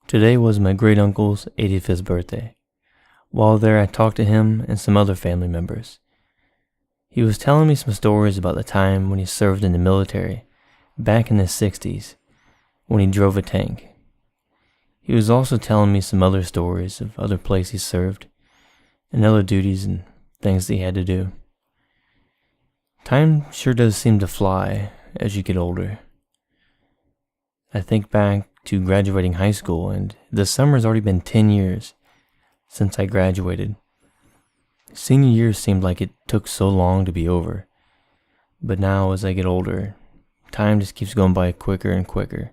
Today was my great uncle's 85th birthday. While there, I talked to him and some other family members. He was telling me some stories about the time when he served in the military, back in the 60s, when he drove a tank. He was also telling me some other stories of other places he served, and other duties and things that he had to do. Time sure does seem to fly as you get older. I think back to graduating high school, and this summer's already been 10 years since I graduated. Senior year seemed like it took so long to be over, but now as I get older, time just keeps going by quicker and quicker.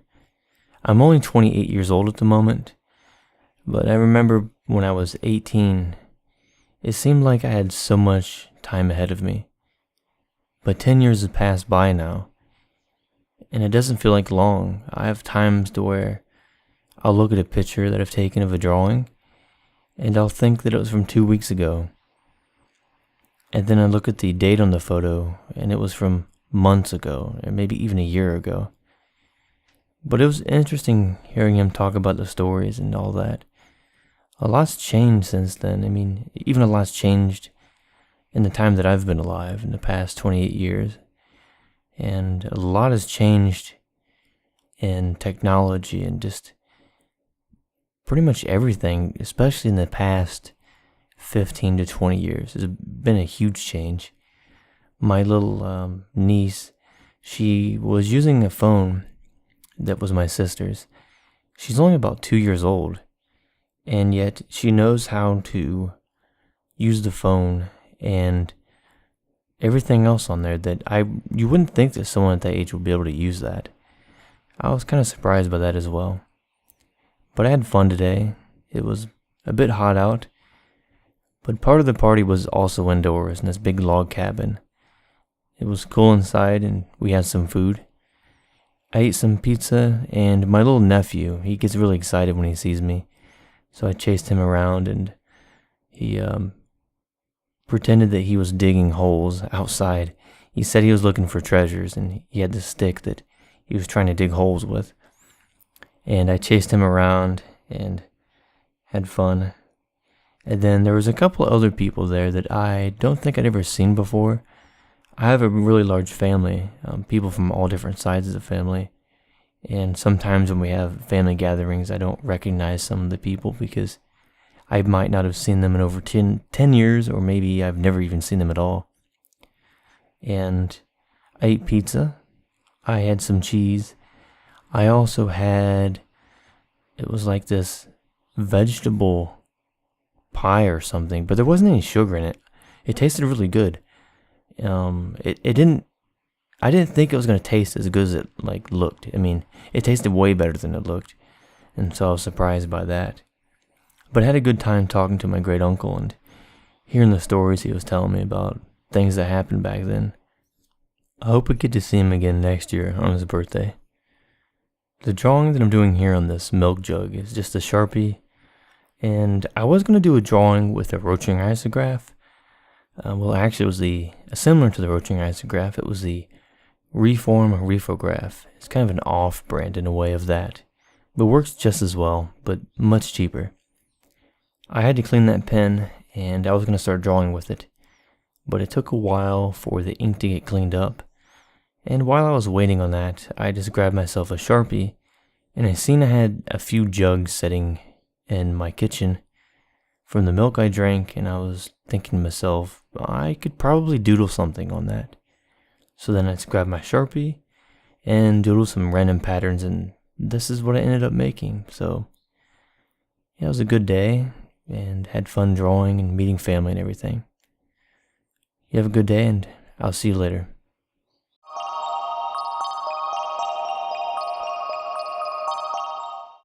I'm only 28 years old at the moment, but I remember when I was 18, it seemed like I had so much time ahead of me. But 10 years have passed by now, and it doesn't feel like long. I have times to where I'll look at a picture that I've taken of a drawing, and I'll think that it was from 2 weeks ago. And then I look at the date on the photo, and it was from months ago, or maybe even a year ago. But it was interesting hearing him talk about the stories and all that. A lot's changed since then. I mean, even a lot's changed in the time that I've been alive, in the past 28 years. And a lot has changed in technology and just pretty much everything, especially in the past 15 to 20 years. It's been a huge change. My little niece, she was using a phone that was my sister's. She's only about 2 years old, and yet she knows how to use the phone and everything else on there that you wouldn't think that someone at that age would be able to use that. I was kind of surprised by that as well. But I had fun today. It was a bit hot out, but part of the party was also indoors in this big log cabin. It was cool inside, and we had some food. I ate some pizza, and my little nephew, he gets really excited when he sees me, so I chased him around, and he pretended that he was digging holes outside. He said he was looking for treasures, and he had this stick that he was trying to dig holes with. And I chased him around and had fun. And then there was a couple of other people there that I don't think I'd ever seen before. I have a really large family, people from all different sides of the family. And sometimes when we have family gatherings, I don't recognize some of the people because I might not have seen them in over 10 years, or maybe I've never even seen them at all. And I ate pizza. I had some cheese. I also had, it was like this vegetable pie or something, but there wasn't any sugar in it. It tasted really good. I didn't think it was going to taste as good as it looked. I mean, it tasted way better than it looked, and so I was surprised by that. But I had a good time talking to my great uncle and hearing the stories he was telling me about things that happened back then. I hope I get to see him again next year on his birthday. The drawing that I'm doing here on this milk jug is just a Sharpie, and I was going to do a drawing with a rotring isograph. Actually, it was similar to the rotring isograph. It was the Reform Refograph. It's kind of an off-brand in a way of that, but works just as well, but much cheaper. I had to clean that pen, and I was going to start drawing with it, but it took a while for the ink to get cleaned up. And while I was waiting on that, I just grabbed myself a Sharpie, and I seen I had a few jugs sitting in my kitchen from the milk I drank, and I was thinking to myself, I could probably doodle something on that. So then I just grabbed my Sharpie and doodled some random patterns, and this is what I ended up making. So yeah, it was a good day, and had fun drawing and meeting family and everything. You have a good day, and I'll see you later.